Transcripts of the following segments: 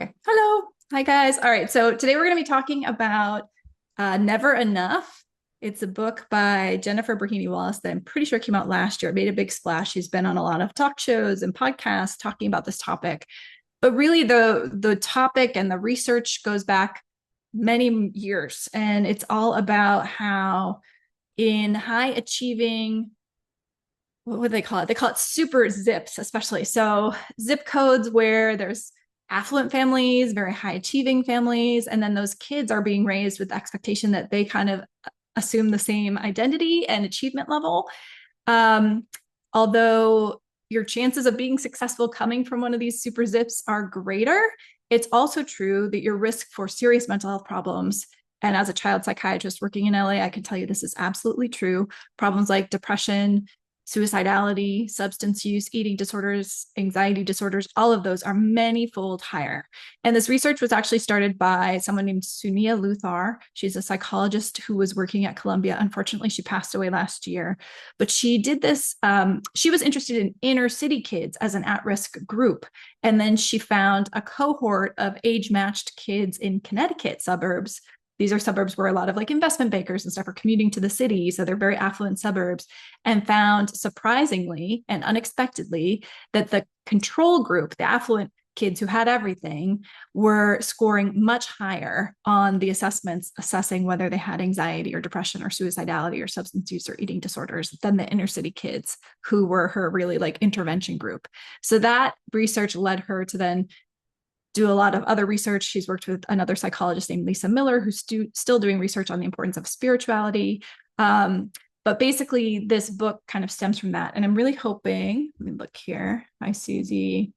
Okay. Hello. Hi, guys. All right. So today we're going to be talking about Never Enough. It's a book by Jennifer Berhini Wallace that I'm pretty sure came out last year. It made a big splash. She's been on a lot of talk shows and podcasts talking about this topic. But really, the topic and the research goes back many years. And it's all about how in high achieving, what would they call it? They call it super zips, especially. So zip codes where there's affluent families, very high achieving families, and then those kids are being raised with the expectation that they kind of assume the same identity and achievement level. Um, Although your chances of being successful coming from one of these super zips are greater, it's also true that your risk for serious mental health problems, and as a child psychiatrist working in LA, I can tell you this is absolutely true. Problems like depression, suicidality, substance use, eating disorders, anxiety disorders, all of those are many-fold higher. And this research was actually started by someone named Sunia Luthar. She's a psychologist who was working at Columbia. Unfortunately, she passed away last year. But she did this, she was interested in inner city kids as an at-risk group. And then she found a cohort of age-matched kids in Connecticut suburbs. These are suburbs where a lot of like investment bankers and stuff are commuting to the city. So they're very affluent suburbs, and found surprisingly and unexpectedly that the control group, the affluent kids who had everything, were scoring much higher on the assessments assessing whether they had anxiety or depression or suicidality or substance use or eating disorders than the inner city kids who were her really like intervention group. So that research led her to then do a lot of other research. She's worked with another psychologist named Lisa Miller, who's still doing research on the importance of spirituality. But basically, this book kind of stems from that. And I'm really hoping, let me look here. Hi, Susie.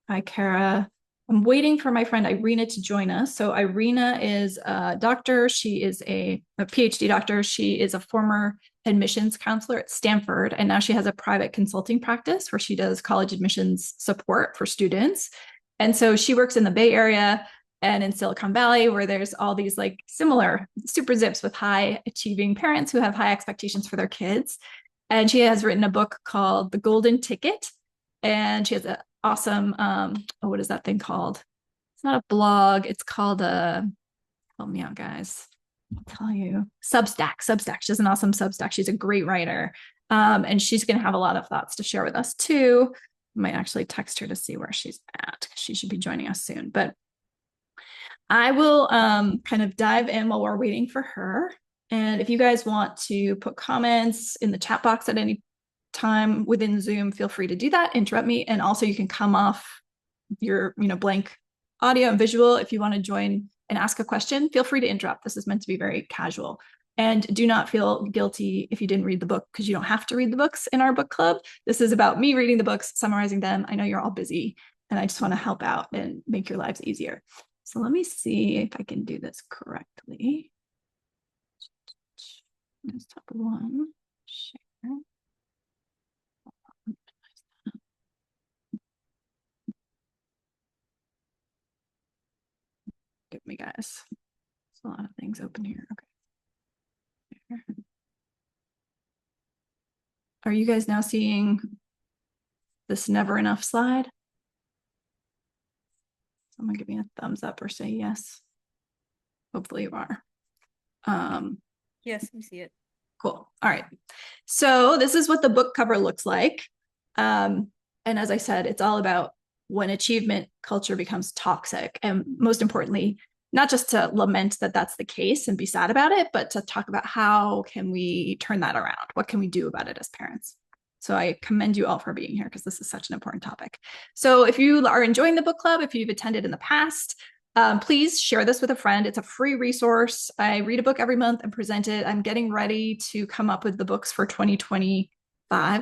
Hi, Kara. I'm waiting for my friend Irina to join us. So Irina is a doctor. She is a PhD doctor. She is a former admissions counselor at Stanford. And now she has a private consulting practice where she does college admissions support for students. And so she works in the Bay Area and in Silicon Valley, where there's all these like similar super zips with high achieving parents who have high expectations for their kids. And she has written a book called The Golden Ticket. And she has an awesome, what is that thing called? It's not a blog. It's called help me out, guys. I'll tell you. Substack. She has an awesome Substack. She's a great writer. And she's going to have a lot of thoughts to share with us too. I might actually text her to see where she's at because she should be joining us soon. But I will kind of dive in while we're waiting for her. And if you guys want to put comments in the chat box at any time within Zoom, feel free to do that. Interrupt me. And also you can come off your blank audio and visual. If you want to join and ask a question, feel free to interrupt. This is meant to be very casual. And do not feel guilty if you didn't read the book, because you don't have to read the books in our book club. This is about me reading the books, summarizing them. I know you're all busy, and I just want to help out and make your lives easier. So let me see if I can do this correctly. Step one, share. Give me, guys. There's a lot of things open here. Okay. Are you guys now seeing this never enough slide? Someone give me a thumbs up or say yes. Hopefully you are. Yes, we see it. Cool. All right. So this is what the book cover looks like. And as I said, it's all about when achievement culture becomes toxic. And most importantly, not just to lament that that's the case and be sad about it, but to talk about how can we turn that around? What can we do about it as parents? So I commend you all for being here because this is such an important topic. So if you are enjoying the book club, if you've attended in the past, please share this with a friend. It's a free resource. I read a book every month and present it. I'm getting ready to come up with the books for 2025.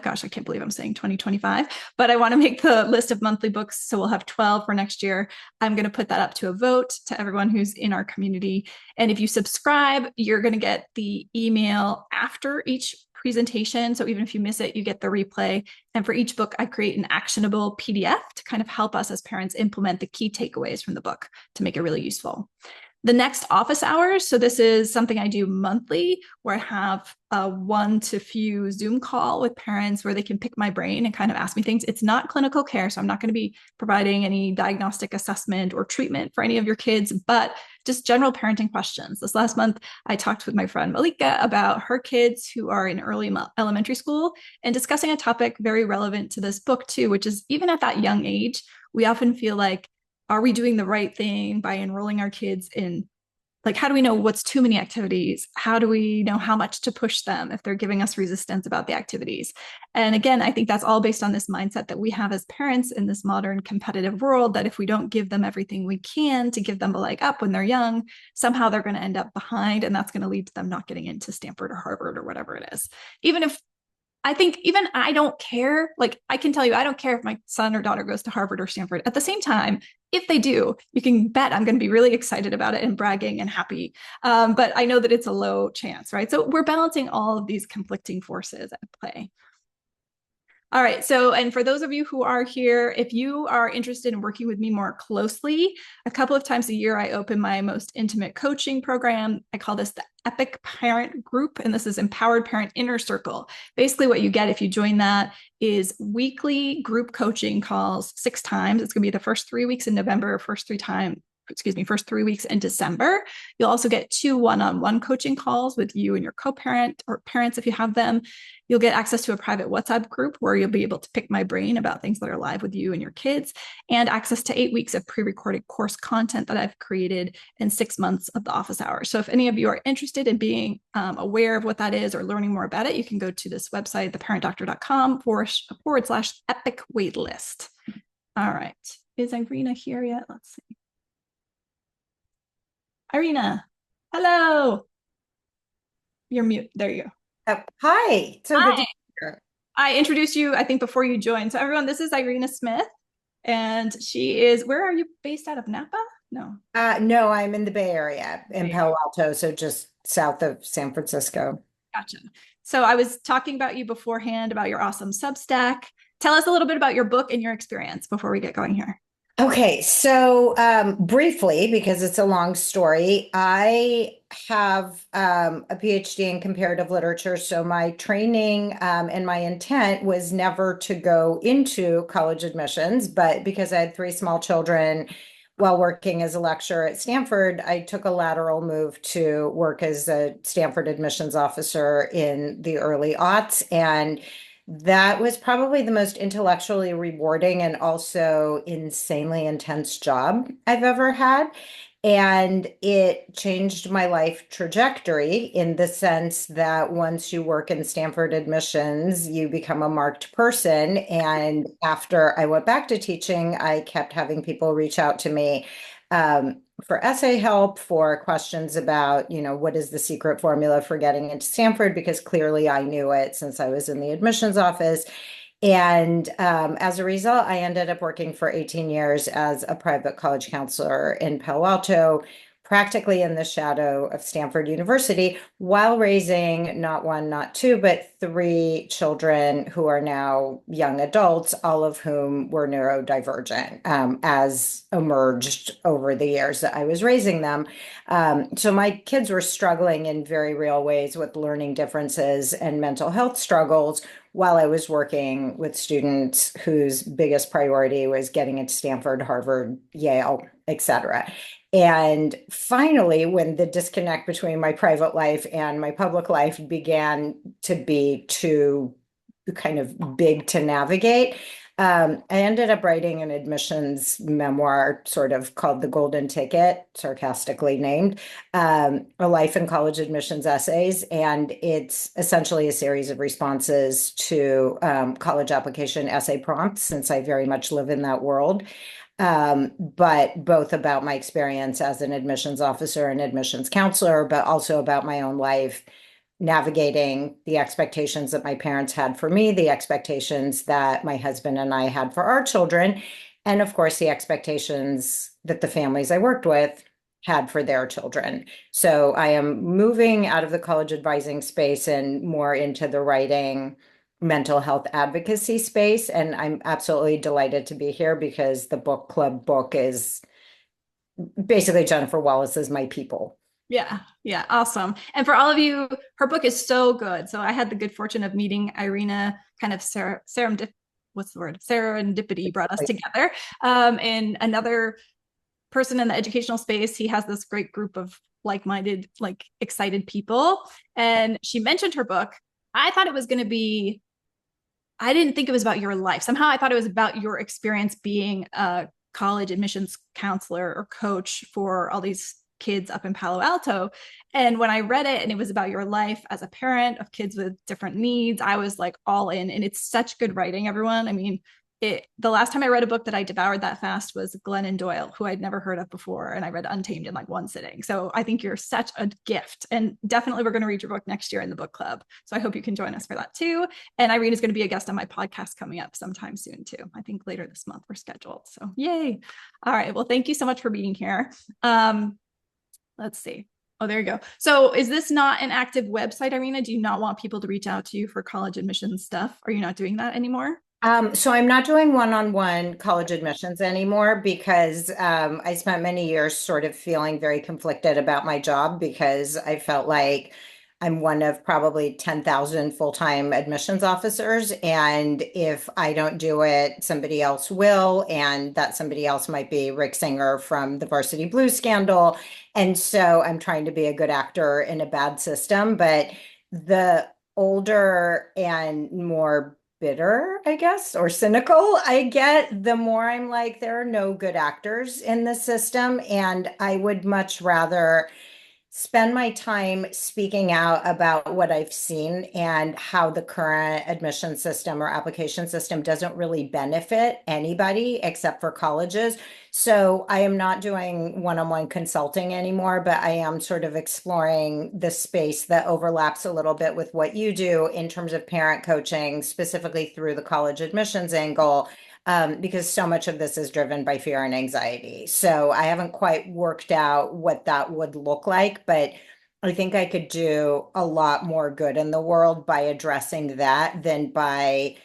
Gosh, I can't believe I'm saying 2025, but I want to make the list of monthly books. So we'll have 12 for next year. I'm going to put that up to a vote to everyone who's in our community. And if you subscribe, you're going to get the email after each presentation. So even if you miss it, you get the replay. And for each book, I create an actionable PDF to kind of help us as parents implement the key takeaways from the book to make it really useful. the next office hours. So this is something I do monthly where I have a one to few Zoom call with parents where they can pick my brain and kind of ask me things. It's not clinical care, so I'm not going to be providing any diagnostic assessment or treatment for any of your kids, but just general parenting questions. This last month, I talked with my friend Malika about her kids who are in early elementary school and discussing a topic very relevant to this book too, which is even at that young age, we often feel like, are we doing the right thing by enrolling our kids in, like, how do we know what's too many activities? How do we know how much to push them if they're giving us resistance about the activities? And again, I think that's all based on this mindset that we have as parents in this modern competitive world, that if we don't give them everything we can to give them a leg up when they're young, somehow they're going to end up behind, and that's going to lead to them not getting into Stanford or Harvard or whatever it is. Even if I think even I don't care. Like, I can tell you, I don't care if my son or daughter goes to Harvard or Stanford. At the same time, if they do, you can bet I'm going to be really excited about it and bragging and happy. But I know that it's a low chance, right? So we're balancing all of these conflicting forces at play. All right. So, and for those of you who are here, if you are interested in working with me more closely, a couple of times a year, I open my most intimate coaching program. I call this the Epic Parent Group, and this is Empowered Parent Inner Circle. Basically, what you get if you join that is weekly group coaching calls 6 times. It's going to be the first 3 weeks in November, first 3 weeks in December. You'll also get 2 one-on-one coaching calls with you and your co-parent or parents if you have them. You'll get access to a private WhatsApp group where you'll be able to pick my brain about things that are live with you and your kids, and access to 8 weeks of pre-recorded course content that I've created in 6 months of the office hours. So if any of you are interested in being aware of what that is or learning more about it, you can go to this website, theparentdoctor.com/epic waitlist. All right. Is Irina here yet? Let's see. Irina, hello. You're mute. There you go. Hi. So good to Hi. be here. I introduced you, I think, before you joined. So everyone, this is Irina Smith, and she is, where are you based out of, Napa? No. No, I'm in the Bay Area in Bay Palo Alto, so just south of San Francisco. Gotcha. So I was talking about you beforehand about your awesome Substack. Tell us a little bit about your book and your experience before we get going here. Okay, so briefly, because it's a long story, I have a PhD in comparative literature. So my training and my intent was never to go into college admissions, but because I had 3 small children while working as a lecturer at Stanford, I took a lateral move to work as a Stanford admissions officer in the early aughts. And that was probably the most intellectually rewarding and also insanely intense job I've ever had. And it changed my life trajectory in the sense that once you work in Stanford admissions, you become a marked person. And after I went back to teaching, I kept having people reach out to me for essay help, for questions about, what is the secret formula for getting into Stanford? Because clearly I knew it since I was in the admissions office. And as a result, I ended up working for 18 years as a private college counselor in Palo Alto, practically in the shadow of Stanford University, while raising not 1, not 2, but 3 children who are now young adults, all of whom were neurodivergent, as emerged over the years that I was raising them. So my kids were struggling in very real ways with learning differences and mental health struggles, while I was working with students whose biggest priority was getting into Stanford, Harvard, Yale, et cetera. And finally, when the disconnect between my private life and my public life began to be too kind of big to navigate, I ended up writing an admissions memoir, sort of called The Golden Ticket, sarcastically named, a life and college admissions essays. And it's essentially a series of responses to college application essay prompts, since I very much live in that world. But both about my experience as an admissions officer and admissions counselor, but also about my own life, navigating the expectations that my parents had for me, the expectations that my husband and I had for our children, and of course, the expectations that the families I worked with had for their children. So I am moving out of the college advising space and more into the writing, mental health advocacy space. And I'm absolutely delighted to be here because the book club book is basically Jennifer Wallace is my people. Yeah, yeah, awesome. And for all of you, her book is so good. So I had the good fortune of meeting Irina, kind of what's the word? Serendipity brought us together. And another person in the educational space, he has this great group of like-minded, like excited people. And she mentioned her book. I thought it was going to be, I didn't think it was about your life. Somehow I thought it was about your experience being a college admissions counselor or coach for all these kids up in Palo Alto. And when I read it and it was about your life as a parent of kids with different needs, I was like all in. And it's such good writing, everyone. I mean, the last time I read a book that I devoured that fast was Glennon Doyle, who I'd never heard of before. And I read Untamed in like one sitting. So I think you're such a gift. And definitely we're going to read your book next year in the book club. So I hope you can join us for that too. And Irene is going to be a guest on my podcast coming up sometime soon too. I think later this month we're scheduled. So yay. All right. Well, thank you so much for being here. Let's see. Oh, there you go. So is this not an active website, Irina? Do you not want people to reach out to you for college admissions stuff? Are you not doing that anymore? So I'm not doing one-on-one college admissions anymore because I spent many years sort of feeling very conflicted about my job because I felt like I'm one of probably 10,000 full-time admissions officers. And if I don't do it, somebody else will. And that somebody else might be Rick Singer from the Varsity Blues scandal. And so I'm trying to be a good actor in a bad system. But the older and more bitter, I guess, or cynical I get, the more I'm like, there are no good actors in the system. And I would much rather spend my time speaking out about what I've seen and how the current admission system or application system doesn't really benefit anybody except for colleges. So I am not doing one-on-one consulting anymore, but I am sort of exploring the space that overlaps a little bit with what you do in terms of parent coaching, specifically through the college admissions angle, because so much of this is driven by fear and anxiety. So I haven't quite worked out what that would look like, but I think I could do a lot more good in the world by addressing that than by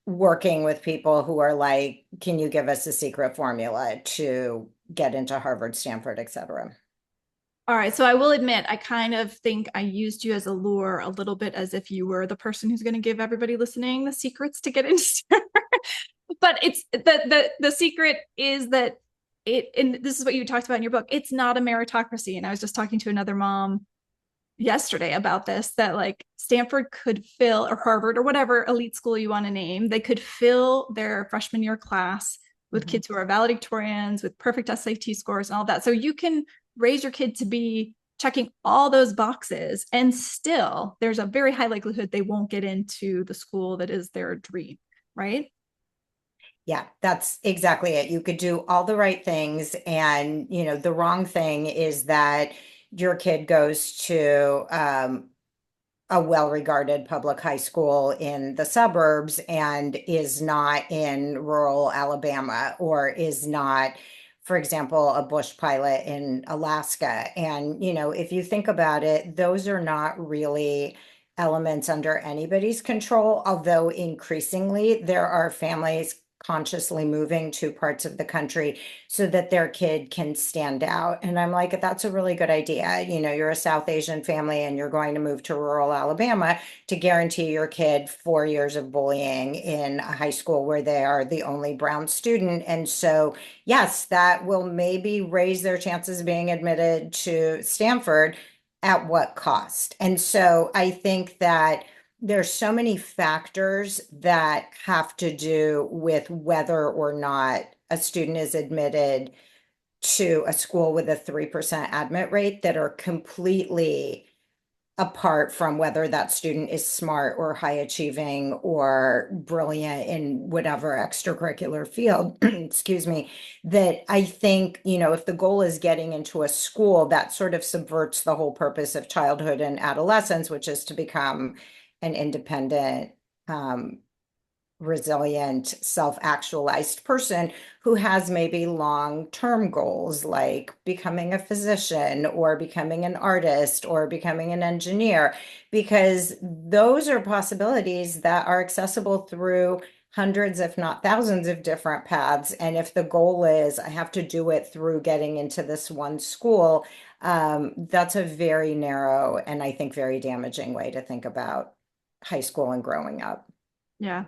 working with people who are like, can you give us a secret formula to get into Harvard, Stanford, et cetera? All right. So I will admit, I kind of think I used you as a lure a little bit as if you were the person who's going to give everybody listening the secrets to get into but it's the secret is that and this is what you talked about in your book, it's not a meritocracy. And I was just talking to another mom yesterday about this, that like Stanford could fill, or Harvard, or whatever elite school you want to name, they could fill their freshman year class with kids who are valedictorians with perfect SAT scores and all that. So you can raise your kid to be checking all those boxes and still there's a very high likelihood they won't get into the school that is their dream, right? Yeah, that's exactly it. You could do all the right things, and the wrong thing is that your kid goes to a well-regarded public high school in the suburbs and is not in rural Alabama, or is not, for example, a bush pilot in Alaska. And if you think about it, those are not really elements under anybody's control, although increasingly there are families consciously moving to parts of the country so that their kid can stand out. And I'm like, that's a really good idea. You're a South Asian family and you're going to move to rural Alabama to guarantee your kid 4 years of bullying in a high school where they are the only brown student. And so, yes, that will maybe raise their chances of being admitted to Stanford. At what cost? And so I think that there's so many factors that have to do with whether or not a student is admitted to a school with a 3% admit rate that are completely apart from whether that student is smart or high achieving or brilliant in whatever extracurricular field, excuse me, that I think, if the goal is getting into a school, that sort of subverts the whole purpose of childhood and adolescence, which is to become an independent, resilient, self-actualized person who has maybe long-term goals like becoming a physician or becoming an artist or becoming an engineer, because those are possibilities that are accessible through hundreds, if not thousands of different paths. And if the goal is I have to do it through getting into this one school, that's a very narrow and I think very damaging way to think about high school and growing up. Yeah,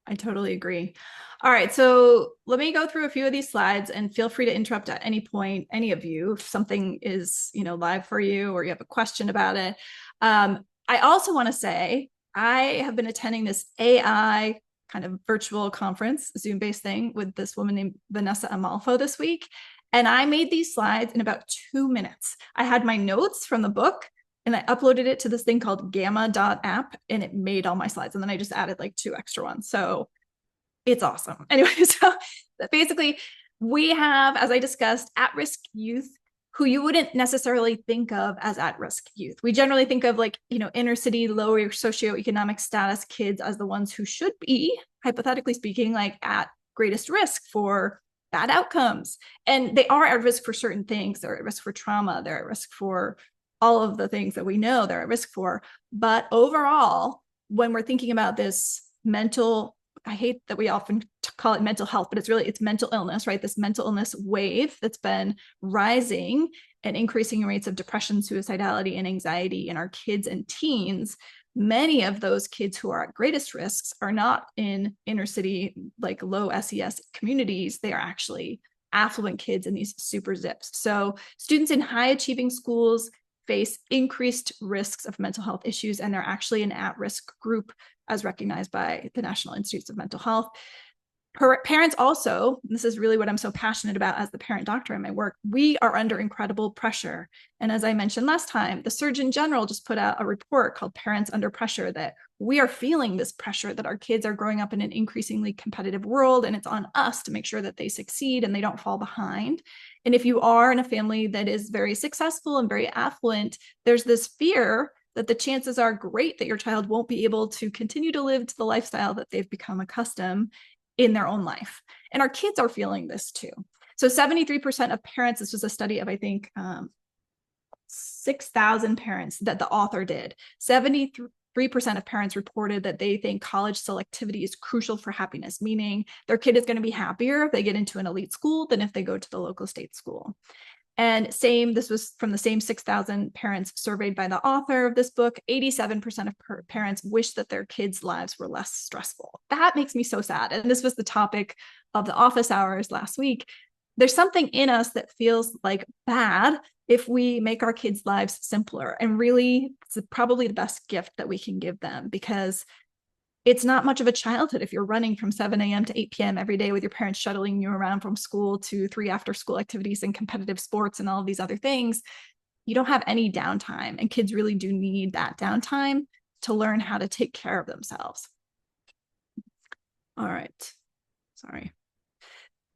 I totally agree. All right, so let me go through a few of these slides and feel free to interrupt at any point, any of you, if something is, live for you or you have a question about it. I also want to say I have been attending this AI kind of virtual conference, Zoom-based thing with this woman named Vanessa Amalfo this week. And I made these slides in about 2 minutes. I had my notes from the book and I uploaded it to this thing called gamma.app and it made all my slides. And then I just added like 2 extra ones. So it's awesome. Anyway, so basically we have, as I discussed, at-risk youth who you wouldn't necessarily think of as at-risk youth. We generally think of like, inner city, lower socioeconomic status kids as the ones who should be, hypothetically speaking, like at greatest risk for bad outcomes. And they are at risk for certain things. They're at risk for trauma. They're at risk for all of the things that we know they're at risk for. But overall, when we're thinking about this mental, I hate that we often call it mental health, but it's mental illness, right? This mental illness wave that's been rising and increasing rates of depression, suicidality, and anxiety in our kids and teens. Many of those kids who are at greatest risks are not in inner city, like low SES communities. They are actually affluent kids in these super zips. So students in high achieving schools face increased risks of mental health issues, and they're actually an at-risk group as recognized by the National Institutes of Mental Health. Parents also, this is really what I'm so passionate about as the parent doctor in my work, we are under incredible pressure. And as I mentioned last time, the Surgeon General just put out a report called Parents Under Pressure that we are feeling this pressure that our kids are growing up in an increasingly competitive world, and it's on us to make sure that they succeed and they don't fall behind. And if you are in a family that is very successful and very affluent, there's this fear that the chances are great that your child won't be able to continue to live to the lifestyle that they've become accustomed in their own life. And our kids are feeling this too. So 73% of parents, this was a study of, I think, 6,000 parents that the author did. 73% of parents reported that they think college selectivity is crucial for happiness, meaning their kid is going to be happier if they get into an elite school than if they go to the local state school. And this was from the same 6,000 parents surveyed by the author of this book. 87% of parents wish that their kids' lives were less stressful. That makes me so sad. And this was the topic of the office hours last week. There's something in us that feels like bad if we make our kids' lives simpler. And really, it's probably the best gift that we can give them, because it's not much of a childhood if you're running from 7 a.m. to 8 p.m. every day with your parents shuttling you around from school to 3 after-school activities and competitive sports and all of these other things. You don't have any downtime, and kids really do need that downtime to learn how to take care of themselves. All right. Sorry.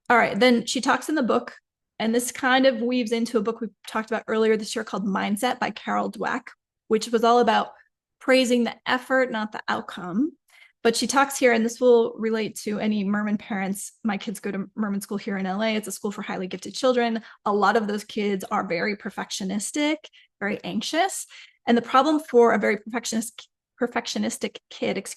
All right. Then she talks in the book, and this kind of weaves into a book we talked about earlier this year called Mindset by Carol Dweck, which was all about praising the effort, not the outcome. But she talks here, and this will relate to any Merman parents. My kids go to Merman School here in LA. It's a school for highly gifted children. A lot of those kids are very perfectionistic, very anxious. And the problem for a very perfectionistic kid,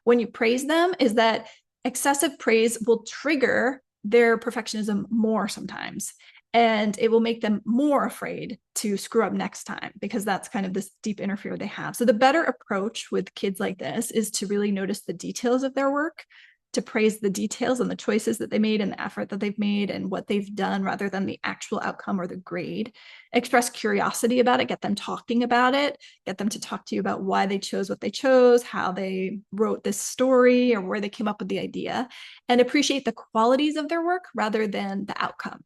when you praise them, is that excessive praise will trigger their perfectionism more sometimes. And it will make them more afraid to screw up next time, because that's kind of this deep inner fear they have. So the better approach with kids like this is to really notice the details of their work, to praise the details and the choices that they made and the effort that they've made and what they've done rather than the actual outcome or the grade. Express curiosity about it, get them talking about it, get them to talk to you about why they chose what they chose, how they wrote this story, or where they came up with the idea, and appreciate the qualities of their work rather than the outcome.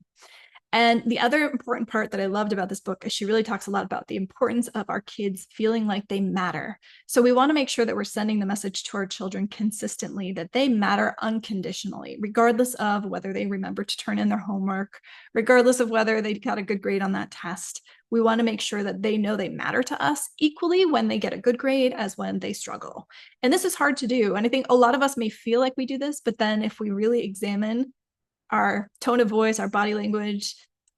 And the other important part that I loved about this book is she really talks a lot about the importance of our kids feeling like they matter. So we want to make sure that we're sending the message to our children consistently that they matter unconditionally, regardless of whether they remember to turn in their homework, regardless of whether they got a good grade on that test. We want to make sure that they know they matter to us equally when they get a good grade as when they struggle. And this is hard to do. And I think a lot of us may feel like we do this, but then if we really examine our tone of voice, our body language,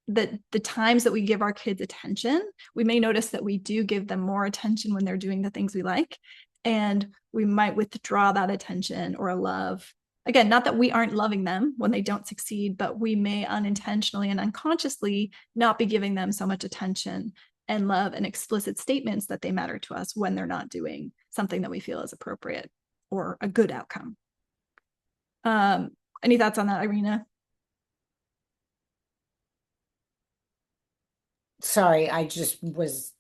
the times that we give our kids attention, we may notice that we do give them more attention when they're doing the things we like. And we might withdraw that attention or love again, not that we aren't loving them when they don't succeed, but we may unintentionally and unconsciously not be giving them so much attention and love and explicit statements that they matter to us when they're not doing something that we feel is appropriate or a good outcome. Any thoughts on that, Irina? Sorry, I just was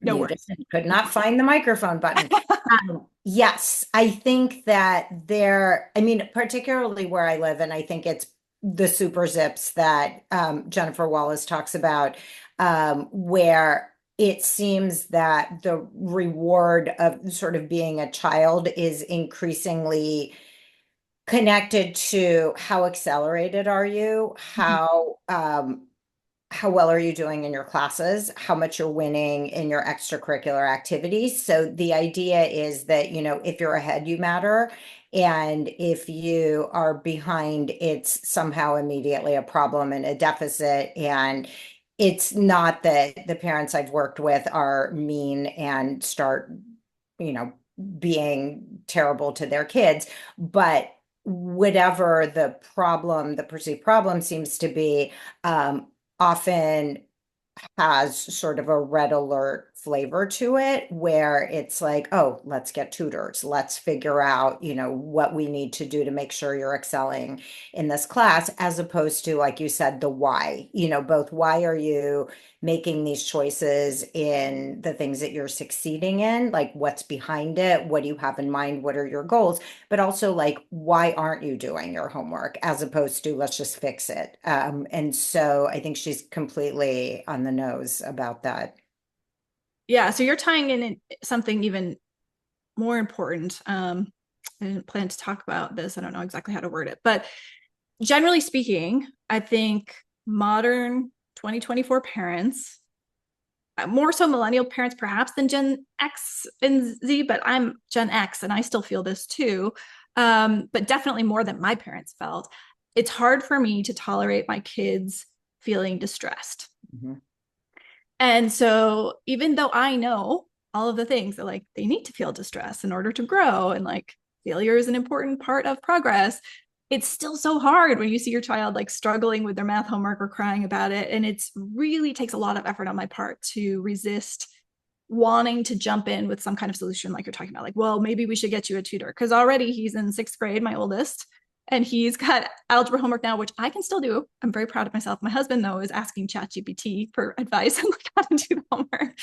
No muted worries. and could not find the microphone button. Yes, I think that I mean, particularly where I live, and I think it's the super zips that Jennifer Wallace talks about, where it seems that the reward of sort of being a child is increasingly connected to how accelerated are you, how well are you doing in your classes, how much you're winning in your extracurricular activities. So the idea is that, you know, if you're ahead, you matter. And if you are behind, it's somehow immediately a problem and a deficit. And it's not that the parents I've worked with are mean and start, you know, being terrible to their kids, but whatever the problem, the perceived problem seems to be, often has sort of a red alert flavor to it, where it's like, oh, let's get tutors. Let's figure out, you know, what we need to do to make sure you're excelling in this class, as opposed to, like you said, the why, you know, both why are you making these choices in the things that you're succeeding in, like what's behind it, what do you have in mind, what are your goals, but also like, why aren't you doing your homework, as opposed to let's just fix it. And so I think she's completely on the nose about that. Yeah, so you're tying in something even more important. I didn't plan to talk about this. I don't know exactly how to word it, but generally speaking, I think modern 2024 parents, more so millennial parents perhaps than Gen X and Z, but I'm Gen X and I still feel this too. But definitely more than my parents felt. It's hard for me to tolerate my kids feeling distressed. Mm-hmm. And so even though I know all of the things that like they need to feel distress in order to grow, and like failure is an important part of progress, it's still so hard when you see your child like struggling with their math homework or crying about it. And it's really takes a lot of effort on my part to resist wanting to jump in with some kind of solution like you're talking about, like, well, maybe we should get you a tutor, because already he's in 6th grade, my oldest, and he's got algebra homework now, which I can still do. I'm very proud of myself. My husband, though, is asking ChatGPT for advice on like how to do the homework.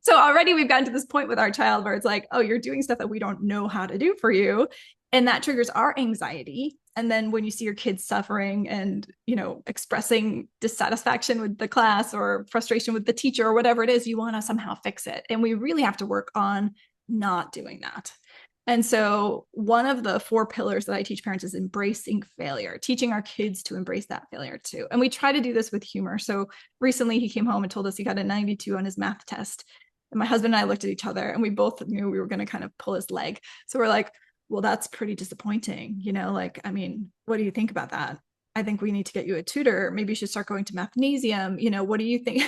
So already we've gotten to this point with our child where it's like, oh, you're doing stuff that we don't know how to do for you. And that triggers our anxiety. And then when you see your kids suffering and, you know, expressing dissatisfaction with the class or frustration with the teacher or whatever it is, you want to somehow fix it. And we really have to work on not doing that. And so one of the 4 pillars that I teach parents is embracing failure, teaching our kids to embrace that failure too. And we try to do this with humor. So recently he came home and told us he got a 92 on his math test. And my husband and I looked at each other and we both knew we were going to kind of pull his leg. So we're like, well, that's pretty disappointing. You know, like, I mean, what do you think about that? I think we need to get you a tutor. Maybe you should start going to Mathnasium. You know, what do you think?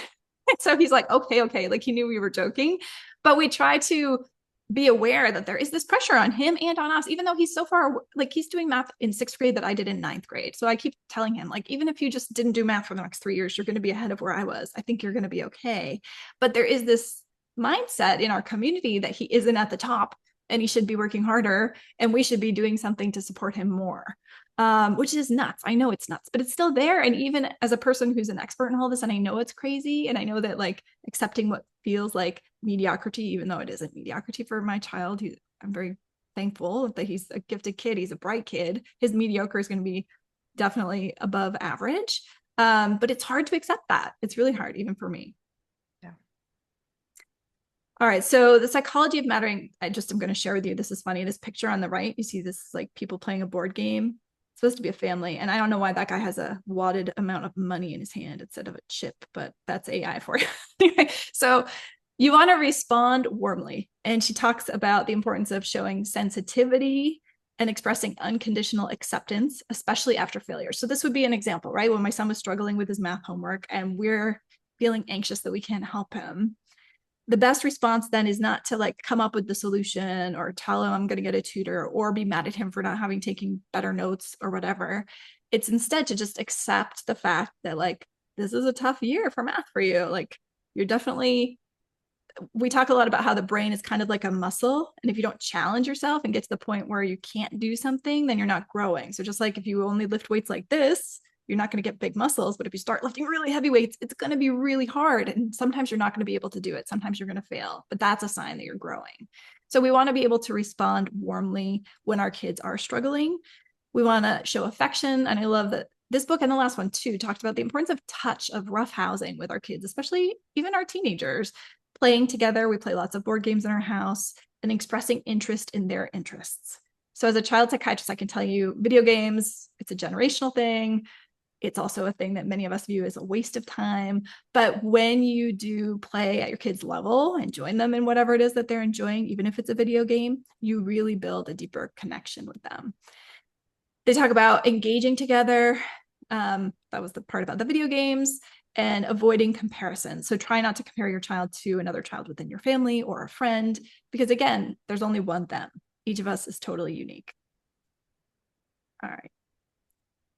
So he's like, okay. Like he knew we were joking, but we try to be aware that there is this pressure on him and on us, even though he's so far, like he's doing math in 6th grade that I did in 9th grade. So I keep telling him, like, even if you just didn't do math for the next 3 years, you're going to be ahead of where I was. I think you're going to be okay. But there is this mindset in our community that he isn't at the top and he should be working harder and we should be doing something to support him more. Which is nuts. I know it's nuts, but it's still there. And even as a person who's an expert in all this, and I know it's crazy, and I know that like accepting what feels like mediocrity, even though it isn't mediocrity for my child, I'm very thankful that he's a gifted kid. He's a bright kid. His mediocre is going to be definitely above average. But it's hard to accept that. It's really hard, even for me. Yeah. All right. So the psychology of mattering, I'm going to share with you. This is funny. This picture on the right, you see this like people playing a board game. It's supposed to be a family. And I don't know why that guy has a wadded amount of money in his hand instead of a chip, but that's AI for you. Anyway, so you want to respond warmly. And she talks about the importance of showing sensitivity and expressing unconditional acceptance, especially after failure. So this would be an example, right? When my son was struggling with his math homework and we're feeling anxious that we can't help him. the best response then is not to like come up with the solution or tell him I'm going to get a tutor or be mad at him for not having taken better notes or whatever. It's instead to just accept the fact that like, this is a tough year for math for you. Like you're definitely, we talk a lot about how the brain is kind of like a muscle. And if you don't challenge yourself and get to the point where you can't do something, then you're not growing. So just like if you only lift weights like this, you're not going to get big muscles. But if you start lifting really heavy weights, it's going to be really hard. And sometimes you're not going to be able to do it. Sometimes you're going to fail, but that's a sign that you're growing. So we want to be able to respond warmly when our kids are struggling. We want to show affection. And I love that this book and the last one too talked about the importance of touch, of roughhousing with our kids, especially even our teenagers, playing together. We play lots of board games in our house and expressing interest in their interests. So as a child psychiatrist, I can tell you video games, it's a generational thing. It's also a thing that many of us view as a waste of time. But when you do play at your kids' level and join them in whatever it is that they're enjoying, even if it's a video game, you really build a deeper connection with them. They talk about engaging together. That was the part about the video games, and avoiding comparison. So try not to compare your child to another child within your family or a friend, because again, there's only one them. Each of us is totally unique. All right.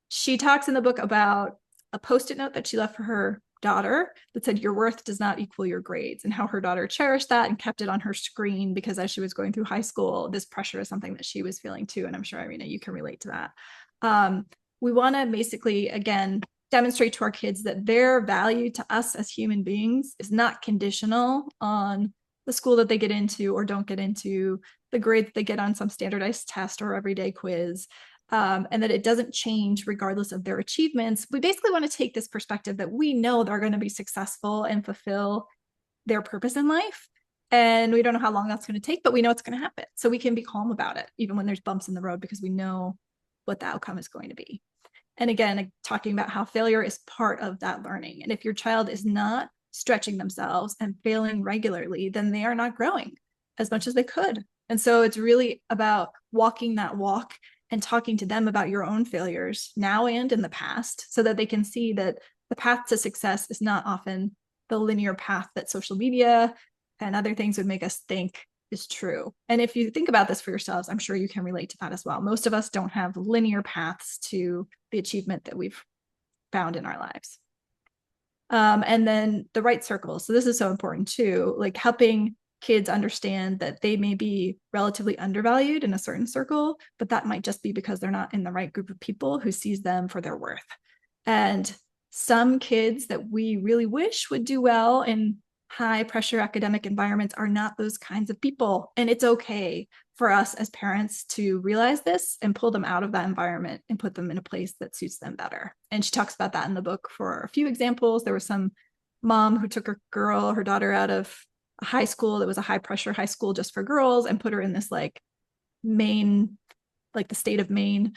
She talks in the book about a Post-it note that she left for her daughter that said, "Your worth does not equal your grades," and how her daughter cherished that and kept it on her screen because as she was going through high school, this pressure is something that she was feeling too. And I'm sure, Irina, you can relate to that. We want to basically, again, demonstrate to our kids that their value to us as human beings is not conditional on the school that they get into or don't get into, the grade that they get on some standardized test or everyday quiz. And that it doesn't change regardless of their achievements. We basically want to take this perspective that we know they're going to be successful and fulfill their purpose in life. And we don't know how long that's going to take, but we know it's going to happen. So we can be calm about it, even when there's bumps in the road, because we know what the outcome is going to be. And again, talking about how failure is part of that learning. And if your child is not stretching themselves and failing regularly, then they are not growing as much as they could. And so it's really about walking that walk and talking to them about your own failures now and in the past, so that they can see that the path to success is not often the linear path that social media and other things would make us think is true. And if you think about this for yourselves, I'm sure you can relate to that as well. Most of us don't have linear paths to the achievement that we've found in our lives. And then the right circles. So this is so important too, like helping kids understand that they may be relatively undervalued in a certain circle, but that might just be because they're not in the right group of people who sees them for their worth. And some kids that we really wish would do well in high pressure academic environments are not those kinds of people. And it's okay for us as parents to realize this and pull them out of that environment and put them in a place that suits them better. And she talks about that in the book for a few examples. There was some mom who took her daughter out of a high school that was a high pressure high school just for girls and put her in this like Maine, like the state of Maine,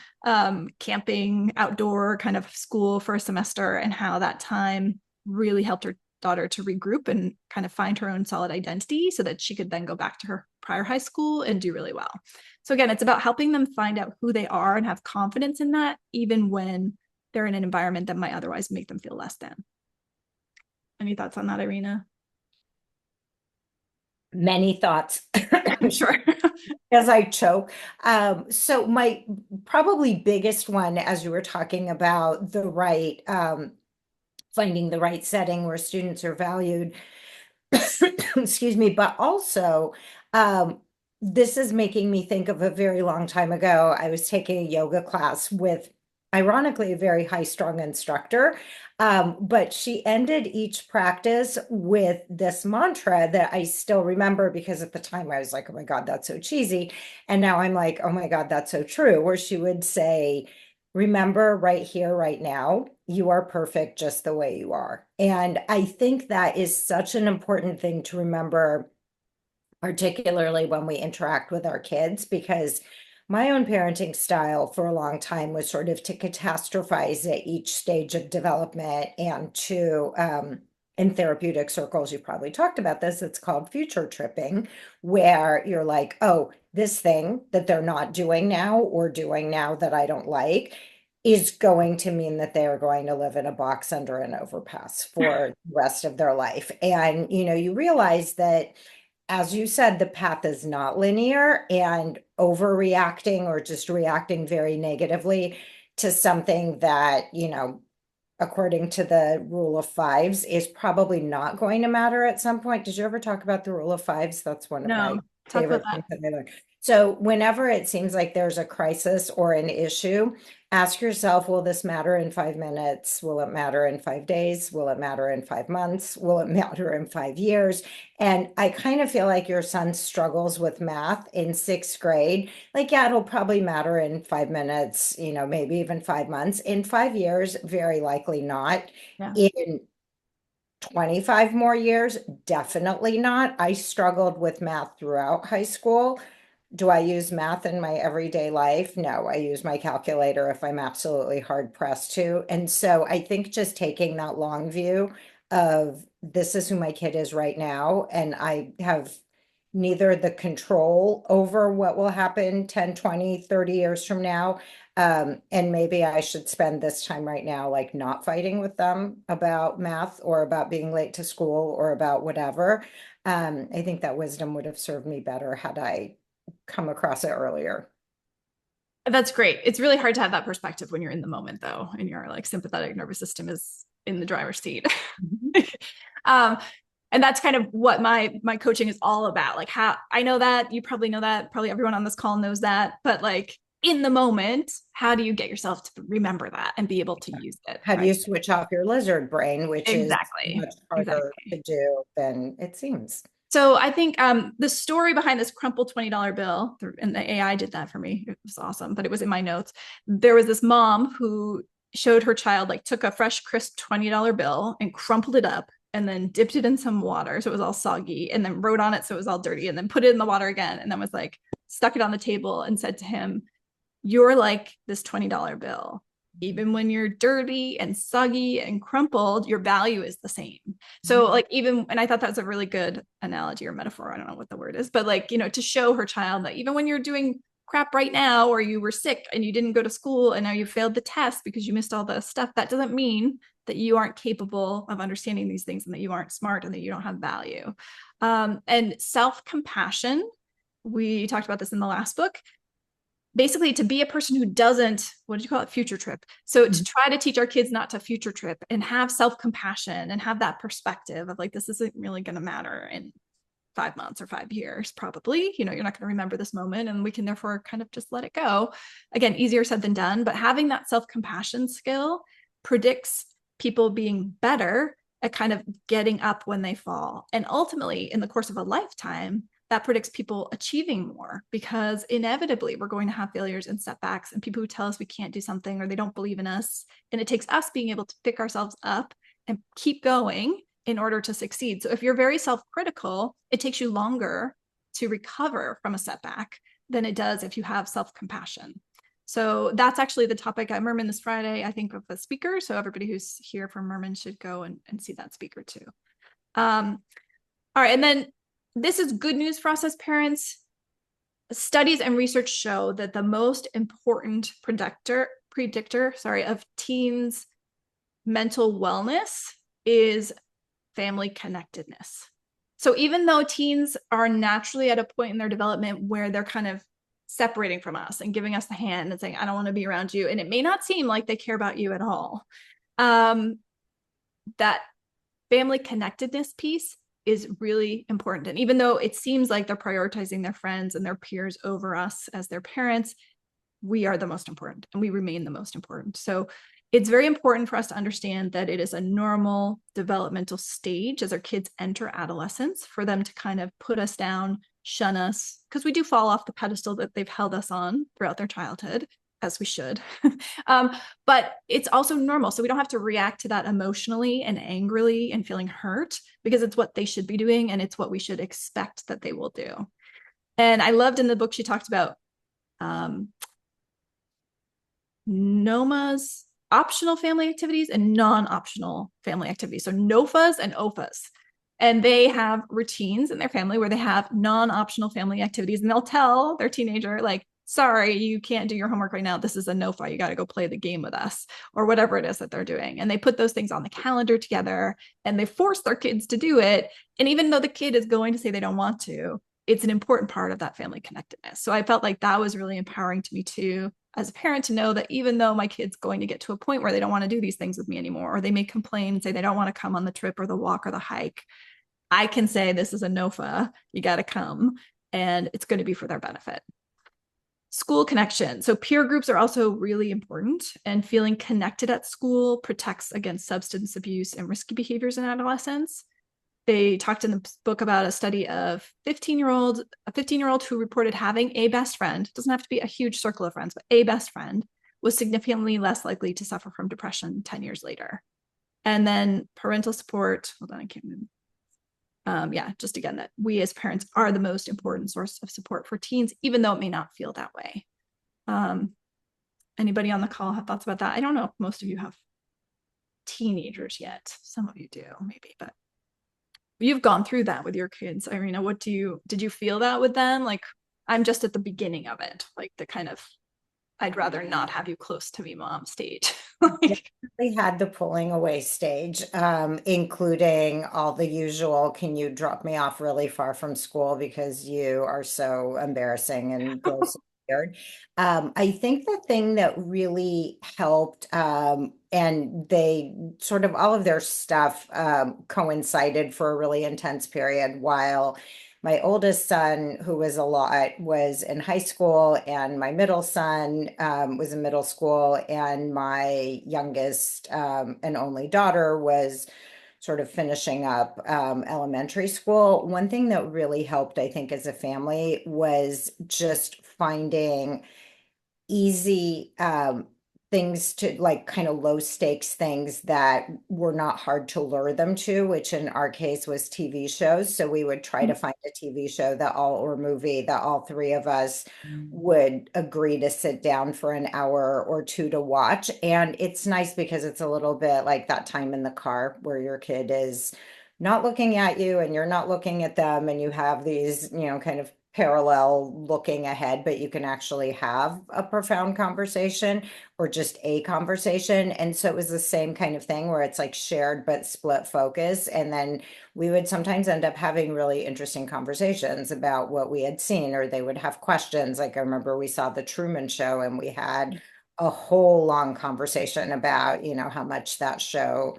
camping outdoor kind of school for a semester, and how that time really helped her daughter to regroup and kind of find her own solid identity so that she could then go back to her prior high school and do really well. So again, it's about helping them find out who they are and have confidence in that, even when they're in an environment that might otherwise make them feel less than. Any thoughts on that, Irina? Many thoughts. I'm sure. As I choke. So my probably biggest one, as you were talking about the right, finding the right setting where students are valued, excuse me, but also, this is making me think of a very long time ago. I was taking a yoga class with, ironically, a very high strung instructor. But she ended each practice with this mantra that I still remember, because at the time I was like, oh my God, that's so cheesy. And now I'm like, oh my God, that's so true. Where she would say, remember right here, right now, you are perfect just the way you are. And I think that is such an important thing to remember, particularly when we interact with our kids, because my own parenting style for a long time was sort of to catastrophize at each stage of development, and to, in therapeutic circles, you probably talked about this, it's called future tripping, where you're like, oh, this thing that they're not doing now or doing now that I don't like, is going to mean that they are going to live in a box under an overpass for the rest of their life. And, you realize that, as you said, the path is not linear, and overreacting or just reacting very negatively to something that, according to the rule of fives, is probably not going to matter at some point. Did you ever talk about the rule of fives? That's one of my No, talk about favorite that. things that I learned. So whenever it seems like there's a crisis or an issue, ask yourself, will this matter in 5 minutes? Will it matter in 5 days? Will it matter in 5 months? Will it matter in 5 years? And I kind of feel like your son struggles with math in sixth grade. Like, yeah, it'll probably matter in 5 minutes, maybe even 5 months. In 5 years, very likely not. Yeah. In 25 more years, definitely not. I struggled with math throughout high school. Do I use math in my everyday life? No, I use my calculator if I'm absolutely hard pressed to. And so I think just taking that long view of, this is who my kid is right now, and I have neither the control over what will happen 10, 20, 30 years from now. And maybe I should spend this time right now, like, not fighting with them about math or about being late to school or about whatever. I think that wisdom would have served me better had I come across it earlier. That's great. It's really hard to have that perspective when you're in the moment, though, and your like sympathetic nervous system is in the driver's seat. um, and that's kind of what my coaching is all about. Like, how I know that you probably know that, probably everyone on this call knows that, but like in the moment, how do you get yourself to remember that and be able to use it? How do Right? you switch off your lizard brain, which is Exactly. much harder Exactly. to do than it seems? So I think the story behind this crumpled $20 bill, and the AI did that for me. It was awesome, but it was in my notes. There was this mom who showed her child, like, took a fresh, crisp $20 bill and crumpled it up and then dipped it in some water so it was all soggy, and then wrote on it so it was all dirty, and then put it in the water again, and then was like, stuck it on the table and said to him, "You're like this $20 bill. Even when you're dirty and soggy and crumpled, your value is the same." So like, even, and I thought that's a really good analogy or metaphor. I don't know what the word is, but like, to show her child that even when you're doing crap right now, or you were sick and you didn't go to school and now you failed the test because you missed all the stuff, that doesn't mean that you aren't capable of understanding these things and that you aren't smart and that you don't have value. And self-compassion, we talked about this in the last book, basically to be a person who doesn't, what did you call it? Future trip. So to try to teach our kids not to future trip and have self-compassion and have that perspective of like, this isn't really going to matter in 5 months or 5 years, probably, you're not going to remember this moment, and we can therefore kind of just let it go. Again, easier said than done, but having that self-compassion skill predicts people being better at kind of getting up when they fall. And ultimately, in the course of a lifetime, that predicts people achieving more, because inevitably we're going to have failures and setbacks and people who tell us we can't do something or they don't believe in us. And it takes us being able to pick ourselves up and keep going in order to succeed. So if you're very self-critical, it takes you longer to recover from a setback than it does if you have self-compassion. So that's actually the topic at Mermin this Friday, I think, of a speaker. So everybody who's here from Mermin should go and see that speaker too. All right. And then this is good news for us as parents. Studies and research show that the most important predictor of teens' mental wellness is family connectedness. So even though teens are naturally at a point in their development where they're kind of separating from us and giving us the hand and saying, I don't want to be around you, and it may not seem like they care about you at all, that family connectedness piece is really important. And even though it seems like they're prioritizing their friends and their peers over us as their parents, we are the most important and we remain the most important. So it's very important for us to understand that it is a normal developmental stage as our kids enter adolescence for them to kind of put us down, shun us, because we do fall off the pedestal that they've held us on throughout their childhood, as we should. But it's also normal. So we don't have to react to that emotionally and angrily and feeling hurt, because it's what they should be doing and it's what we should expect that they will do. And I loved in the book, she talked about NOMA's optional family activities and non-optional family activities. So NOFAs and OFAs. And they have routines in their family where they have non-optional family activities, and they'll tell their teenager, like, sorry, you can't do your homework right now. This is a no-fi. You got to go play the game with us, or whatever it is that they're doing. And they put those things on the calendar together and they force their kids to do it. And even though the kid is going to say they don't want to, it's an important part of that family connectedness. So I felt like that was really empowering to me too, as a parent, to know that even though my kid's going to get to a point where they don't want to do these things with me anymore, or they may complain and say they don't want to come on the trip or the walk or the hike, I can say this is a NOFA, you got to come, and it's going to be for their benefit. School connection. So peer groups are also really important, and feeling connected at school protects against substance abuse and risky behaviors in adolescence. They talked in the book about a study of a 15-year-old who reported having a best friend. It doesn't have to be a huge circle of friends, but a best friend was significantly less likely to suffer from depression 10 years later. And then parental support. Hold on, I can't remember. Just again, that we as parents are the most important source of support for teens, even though it may not feel that way. Anybody on the call have thoughts about that? I don't know if most of you have teenagers yet. Some of you do, maybe, but you've gone through that with your kids. Irina, did you feel that with them? Like, I'm just at the beginning of it, like the kind of, I'd rather not have you close to me, mom stage. We had the pulling away stage, including all the usual, can you drop me off really far from school because you are so embarrassing and gross and weird. I think the thing that really helped, and they sort of all of their stuff coincided for a really intense period while my oldest son, who was a lot, was in high school, and my middle son was in middle school, and my youngest and only daughter was sort of finishing up elementary school. One thing that really helped, I think, as a family was just finding easy things to like, kind of low stakes things that were not hard to lure them to, which in our case was TV shows. So we would try to find a TV show or movie that all three of us would agree to sit down for an hour or two to watch. And it's nice because it's a little bit like that time in the car where your kid is not looking at you and you're not looking at them, and you have these, kind of parallel looking ahead, but you can actually have a profound conversation or just a conversation. And so it was the same kind of thing where it's like shared but split focus. And then we would sometimes end up having really interesting conversations about what we had seen, or they would have questions. Like I remember we saw the Truman Show and we had a whole long conversation about, how much that show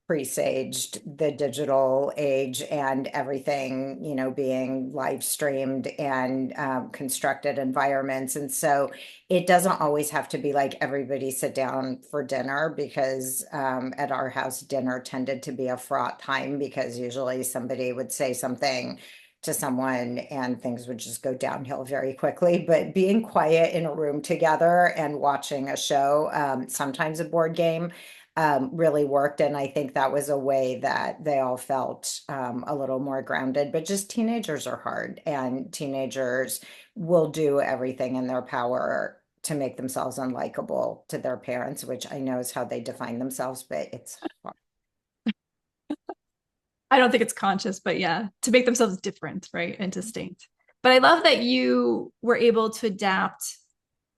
presaged the digital age and everything, being live streamed and constructed environments. And so it doesn't always have to be like everybody sit down for dinner, because at our house, dinner tended to be a fraught time because usually somebody would say something to someone and things would just go downhill very quickly. But being quiet in a room together and watching a show, sometimes a board game, really worked. And I think that was a way that they all felt a little more grounded. But just teenagers are hard, and teenagers will do everything in their power to make themselves unlikable to their parents, which I know is how they define themselves, but it's hard. I don't think it's conscious, but yeah, to make themselves different, right, and distinct. But I love that you were able to adapt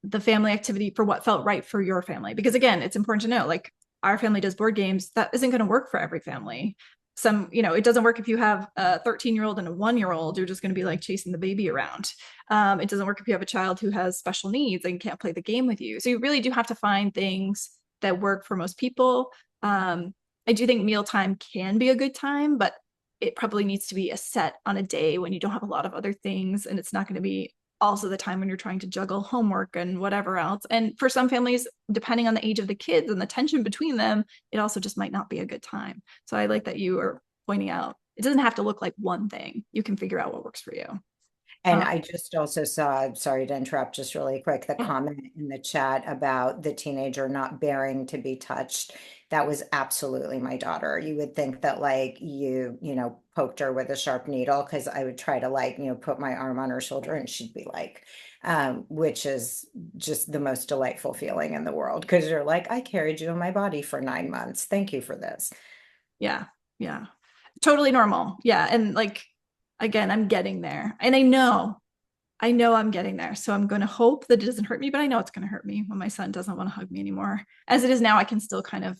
the family activity for what felt right for your family. Because again, it's important to know, like, our family does board games. That isn't going to work for every family. It doesn't work if you have a 13-year-old and a 1-year-old. You're just going to be like chasing the baby around. It doesn't work if you have a child who has special needs and can't play the game with you. So you really do have to find things that work for most people. I do think mealtime can be a good time, but it probably needs to be a set on a day when you don't have a lot of other things, and it's not going to be also the time when you're trying to juggle homework and whatever else. And for some families, depending on the age of the kids and the tension between them, it also just might not be a good time. So I like that you are pointing out it doesn't have to look like one thing. You can figure out what works for you. And I just also saw, sorry to interrupt just really quick, the comment in the chat about the teenager not bearing to be touched. That was absolutely my daughter. You would think that like you poked her with a sharp needle, because I would try to like, put my arm on her shoulder and she'd be like, which is just the most delightful feeling in the world, because you're like, I carried you in my body for 9 months. Thank you for this. Yeah. Totally normal. Yeah. And like, again, I'm getting there. And I know I know I'm getting there. So I'm going to hope that it doesn't hurt me, but I know it's going to hurt me when my son doesn't want to hug me anymore. As it is now, I can still kind of,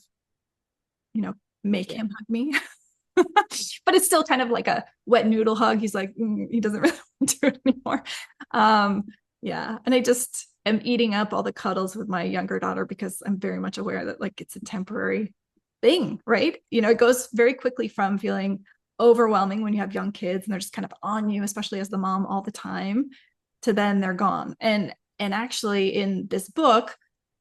make him hug me. But it's still kind of like a wet noodle hug. He's like, he doesn't really want to do it anymore. Yeah. And I just am eating up all the cuddles with my younger daughter because I'm very much aware that like it's a temporary thing, right? It goes very quickly from feeling overwhelming when you have young kids and they're just kind of on you, especially as the mom all the time, to then they're gone. And actually in this book,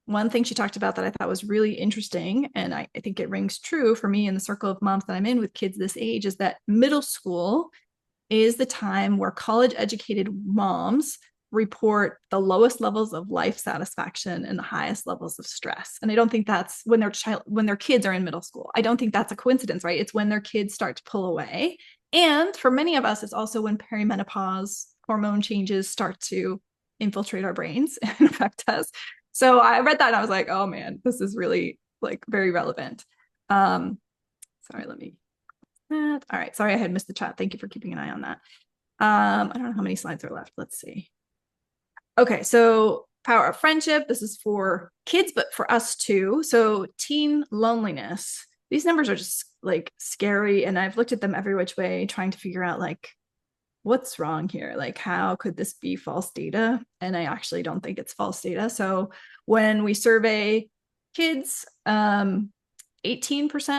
one thing she talked about that I thought was really interesting, and I think it rings true for me in the circle of moms that I'm in with kids this age, is that middle school is the time where college educated moms report the lowest levels of life satisfaction and the highest levels of stress. And I don't think that's when their kids are in middle school. I don't think that's a coincidence, right? It's when their kids start to pull away. And for many of us, it's also when perimenopause hormone changes start to infiltrate our brains and affect us. So I read that and I was like, oh man, this is really like very relevant. Sorry, let me. All right, sorry I had missed the chat. Thank you for keeping an eye on that. I don't know how many slides are left. Let's see. Okay, so power of friendship. This is for kids, but for us too. So teen loneliness. These numbers are just like scary, and I've looked at them every which way, trying to figure out like what's wrong here? Like, how could this be false data? And I actually don't think it's false data. So when we survey kids, 18%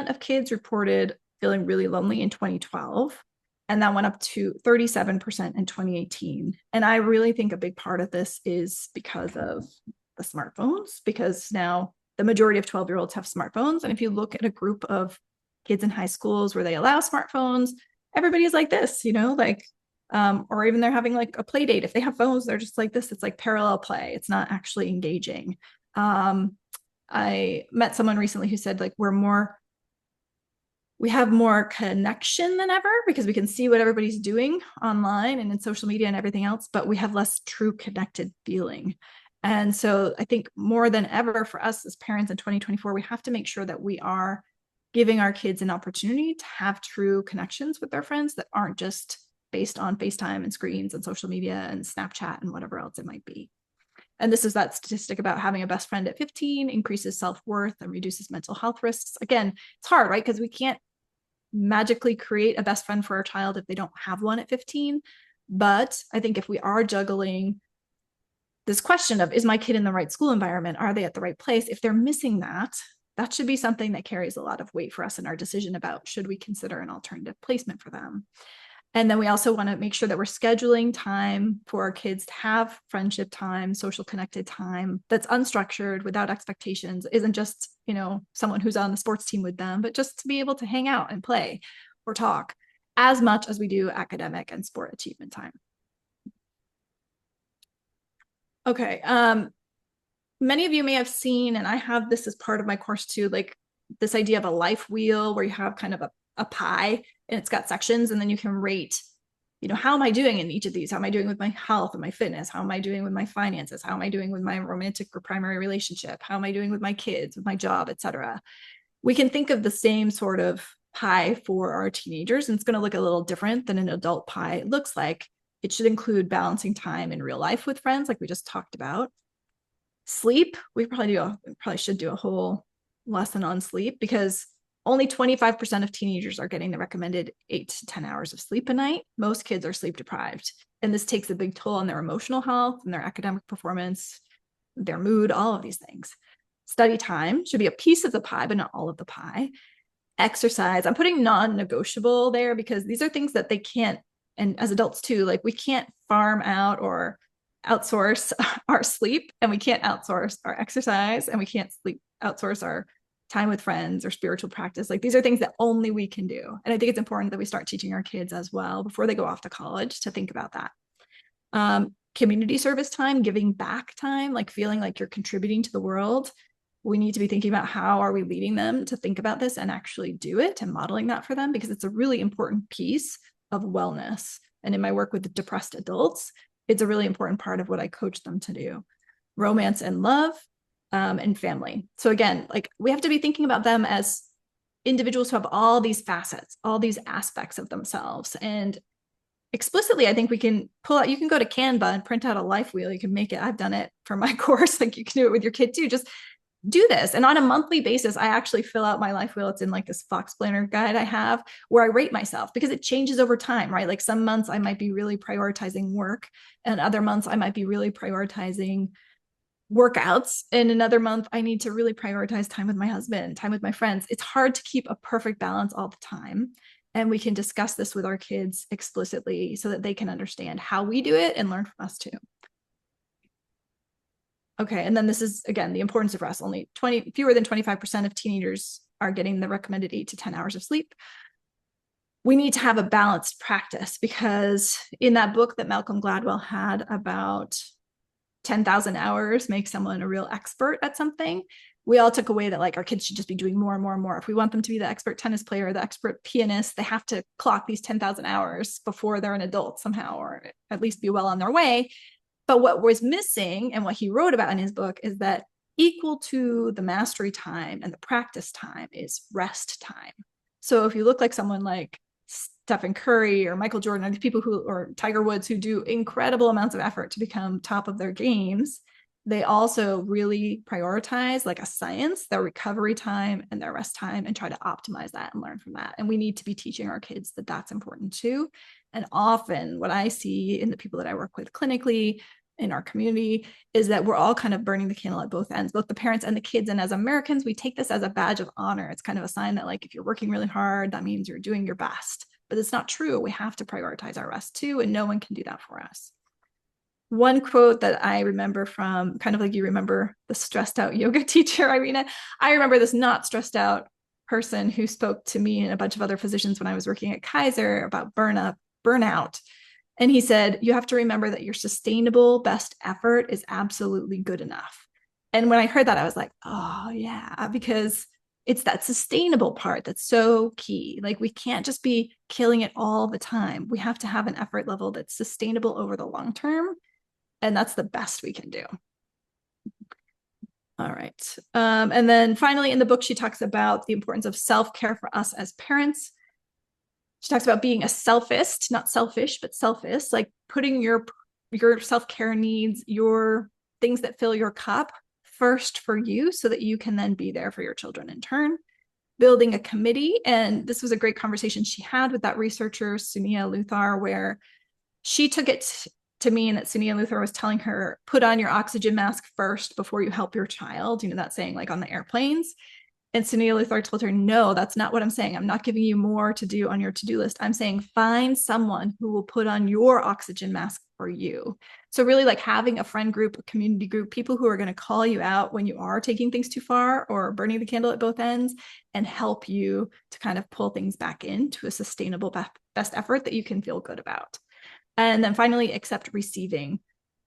of kids reported feeling really lonely in 2012. And that went up to 37% in 2018. And I really think a big part of this is because of the smartphones, because now the majority of 12-year-olds have smartphones. And if you look at a group of kids in high schools where they allow smartphones, everybody's like this, or even they're having like a play date. If they have phones, they're just like this. It's like parallel play. It's not actually engaging. I met someone recently who said like we have more connection than ever because we can see what everybody's doing online and in social media and everything else, but we have less true connected feeling. And so I think more than ever for us as parents in 2024, we have to make sure that we are giving our kids an opportunity to have true connections with their friends that aren't just based on FaceTime and screens and social media and Snapchat and whatever else it might be. And this is that statistic about having a best friend at 15 increases self-worth and reduces mental health risks. Again, it's hard, right? Because we can't magically create a best friend for our child if they don't have one at 15. But I think if we are juggling this question of, is my kid in the right school environment? Are they at the right place? If they're missing that, that should be something that carries a lot of weight for us in our decision about should we consider an alternative placement for them. And then we also want to make sure that we're scheduling time for our kids to have friendship time, social connected time that's unstructured, without expectations, isn't just, someone who's on the sports team with them, but just to be able to hang out and play or talk as much as we do academic and sport achievement time. Okay. Many of you may have seen, and I have this as part of my course too, like this idea of a life wheel where you have kind of a pie and it's got sections, and then you can rate, how am I doing in each of these? How am I doing with my health and my fitness? How am I doing with my finances? How am I doing with my romantic or primary relationship? How am I doing with my kids, with my job, etc.? We can think of the same sort of pie for our teenagers, and it's going to look a little different than an adult pie looks like. It should include balancing time in real life with friends, like we just talked about. Sleep, we probably should do a whole lesson on sleep, because only 25% of teenagers are getting the recommended 8 to 10 hours of sleep a night. Most kids are sleep deprived. And this takes a big toll on their emotional health and their academic performance, their mood, all of these things. Study time should be a piece of the pie, but not all of the pie. Exercise, I'm putting non-negotiable there because these are things that they can't, and as adults too, like we can't farm out or outsource our sleep, and we can't outsource our exercise, and we can't outsource our time with friends or spiritual practice. Like these are things that only we can do. And I think it's important that we start teaching our kids as well before they go off to college to think about that. Community service time, giving back time, like feeling like you're contributing to the world. We need to be thinking about how are we leading them to think about this and actually do it, and modeling that for them, because it's a really important piece of wellness. And in my work with depressed adults, it's a really important part of what I coach them to do. Romance and love, and family. So again, like we have to be thinking about them as individuals who have all these facets, all these aspects of themselves. And explicitly, I think we can pull out, you can go to Canva and print out a life wheel. You can make it. I've done it for my course. Like you can do it with your kid too. Just do this. And on a monthly basis, I actually fill out my life wheel. It's in like this Fox Planner guide I have where I rate myself because it changes over time, right? Like some months I might be really prioritizing work, and other months I might be really prioritizing workouts. And another month I need to really prioritize time with my husband, time with my friends. It's hard to keep a perfect balance all the time. And we can discuss this with our kids explicitly so that they can understand how we do it and learn from us too. Okay, and then this is, again, the importance of rest. Only fewer than 25% of teenagers are getting the recommended 8 to 10 hours of sleep. We need to have a balanced practice because in that book that Malcolm Gladwell had about 10,000 hours make someone a real expert at something, we all took away that like our kids should just be doing more and more and more. If we want them to be the expert tennis player, the expert pianist, they have to clock these 10,000 hours before they're an adult somehow, or at least be well on their way. But what was missing and what he wrote about in his book is that equal to the mastery time and the practice time is rest time. So if you look like someone like Stephen Curry or Michael Jordan, or these people who, or Tiger Woods, who do incredible amounts of effort to become top of their games, they also really prioritize like a science, their recovery time and their rest time, and try to optimize that and learn from that. And we need to be teaching our kids that that's important too. And often what I see in the people that I work with clinically in our community is that we're all kind of burning the candle at both ends, both the parents and the kids. And as Americans, we take this as a badge of honor. It's kind of a sign that like, if you're working really hard, that means you're doing your best. But it's not true. We have to prioritize our rest too, and no one can do that for us. One quote that I remember from, kind of like you remember the stressed out yoga teacher, Irina, I remember this not stressed out person who spoke to me and a bunch of other physicians when I was working at Kaiser about burnout. And he said, you have to remember that your sustainable best effort is absolutely good enough. And when I heard that, I was like, oh yeah, because it's that sustainable part that's so key. Like we can't just be killing it all the time. We have to have an effort level that's sustainable over the long term. And that's the best we can do. All right. And then finally in the book, she talks about the importance of self-care for us as parents. She talks about being a selfist, not selfish, but selfish, like putting your self-care needs, your things that fill your cup first for you so that you can then be there for your children in turn. Building a committee. And this was a great conversation she had with that researcher, Sunia Luthar, where she took it to mean that Sunia Luthar was telling her, put on your oxygen mask first before you help your child. You know, that saying like on the airplanes. And Sunia Luthar told her, no, that's not what I'm saying. I'm not giving you more to do on your to-do list. I'm saying find someone who will put on your oxygen mask for you. So really like having a friend group, a community group, people who are going to call you out when you are taking things too far or burning the candle at both ends and help you to kind of pull things back into a sustainable best effort that you can feel good about. And then finally, accept receiving.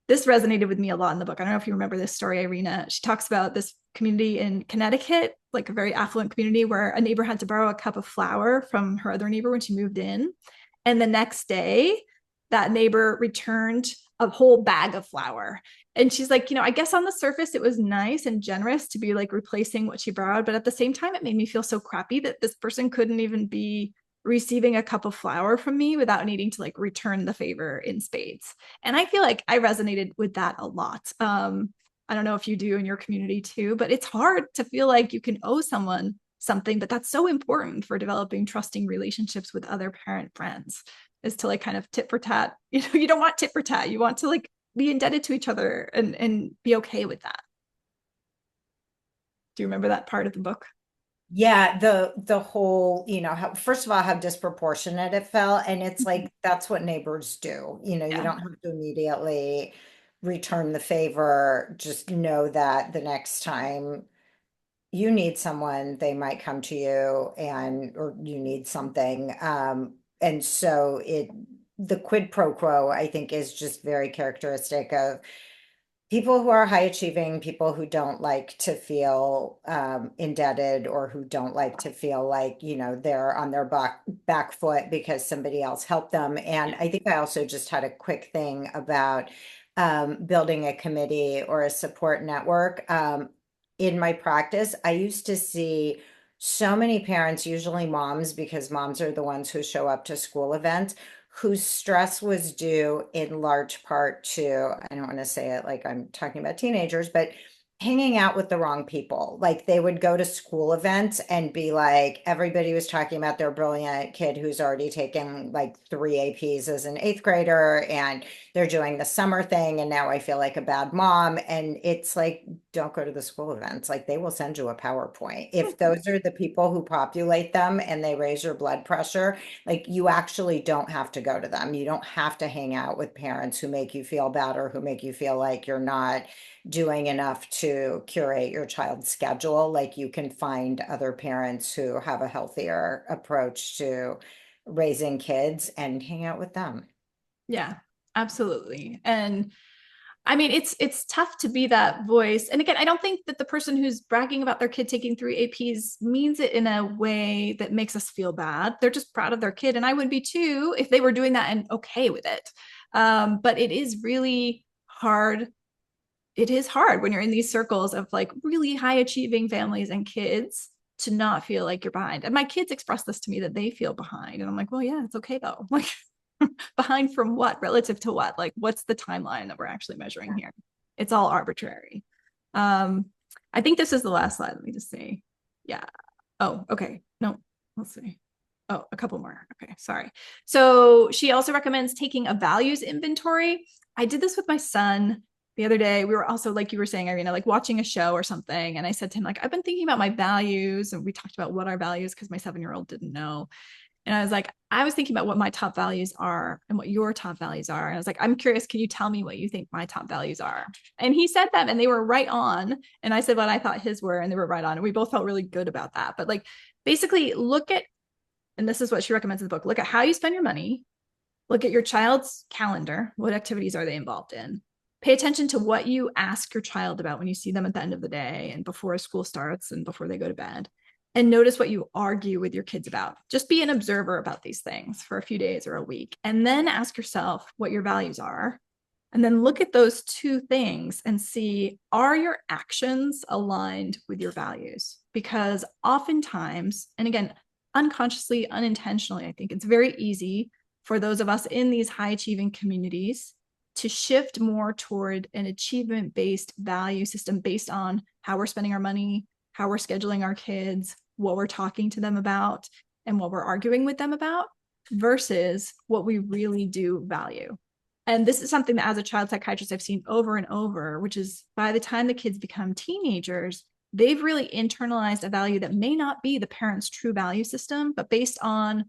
This resonated with me a lot in the book. I don't know if you remember this story, Irina. She talks about this community in Connecticut, like a very affluent community where a neighbor had to borrow a cup of flour from her other neighbor when she moved in. And the next day, that neighbor returned a whole bag of flour. And she's like, you know, I guess on the surface, it was nice and generous to be like replacing what she borrowed. But at the same time, it made me feel so crappy that this person couldn't even be receiving a cup of flour from me without needing to like return the favor in spades. And I feel like I resonated with that a lot. I don't know if you do in your community too, but it's hard to feel like you can owe someone something, but that's so important for developing trusting relationships with other parent friends, is to like kind of tit for tat. You know, you don't want tit for tat. You want to like be indebted to each other and be okay with that. Do you remember that part of the book? Yeah, the whole, you know, how, first of all, how disproportionate it felt. And it's like, that's what neighbors do. You know, you Yeah. don't have to immediately return the favor. Just know that the next time you need someone, they might come to you and, or you need something. And so the quid pro quo, I think, is just very characteristic of people who are high achieving, people who don't like to feel indebted, or who don't like to feel like, you know, they're on their back foot because somebody else helped them. And I think I also just had a quick thing about building a committee or a support network. In my practice, I used to see so many parents, usually moms, because moms are the ones who show up to school events, whose stress was due in large part to, I don't want to say it like I'm talking about teenagers, but hanging out with the wrong people. Like they would go to school events and be like, everybody was talking about their brilliant kid who's already taken like 3 APs as an eighth grader, and they're doing the summer thing. And now I feel like a bad mom. And it's like, don't go to the school events. Like they will send you a PowerPoint. If those are the people who populate them and they raise your blood pressure, like you actually don't have to go to them. You don't have to hang out with parents who make you feel bad or who make you feel like you're not doing enough to curate your child's schedule. Like you can find other parents who have a healthier approach to raising kids and hang out with them. Yeah, absolutely. And I mean, it's tough to be that voice. And again, I don't think that the person who's bragging about their kid taking 3 APs means it in a way that makes us feel bad. They're just proud of their kid. And I would be too if they were doing that and okay with it. But it is really hard. It is hard when you're in these circles of like really high achieving families and kids to not feel like you're behind. And my kids express this to me that they feel behind. And I'm like, well, yeah, it's okay though. Like behind from what relative to what? Like what's the timeline that we're actually measuring here? It's all arbitrary. I think this is the last slide. Let me just see. Yeah. Oh, okay. No, let's see. Oh, a couple more. Okay, sorry. So she also recommends taking a values inventory. I did this with my son the other day. We were also, like you were saying, Irina, like watching a show or something. And I said to him, like, I've been thinking about my values. And we talked about what our values, because my 7-year-old didn't know. And I was like, I was thinking about what my top values are and what your top values are. And I was like, I'm curious, can you tell me what you think my top values are? And he said them and they were right on. And I said what I thought his were and they were right on. And we both felt really good about that. But like, basically look at, and this is what she recommends in the book, look at how you spend your money, look at your child's calendar. What activities are they involved in? Pay attention to what you ask your child about when you see them at the end of the day and before school starts and before they go to bed. And notice what you argue with your kids about. Just be an observer about these things for a few days or a week. And then ask yourself what your values are. And then look at those two things and see, are your actions aligned with your values? Because oftentimes, and again, unconsciously, unintentionally, I think it's very easy for those of us in these high achieving communities to shift more toward an achievement-based value system based on how we're spending our money, how we're scheduling our kids, what we're talking to them about, and what we're arguing with them about, versus what we really do value. And this is something that as a child psychiatrist, I've seen over and over, which is by the time the kids become teenagers, they've really internalized a value that may not be the parent's true value system, but based on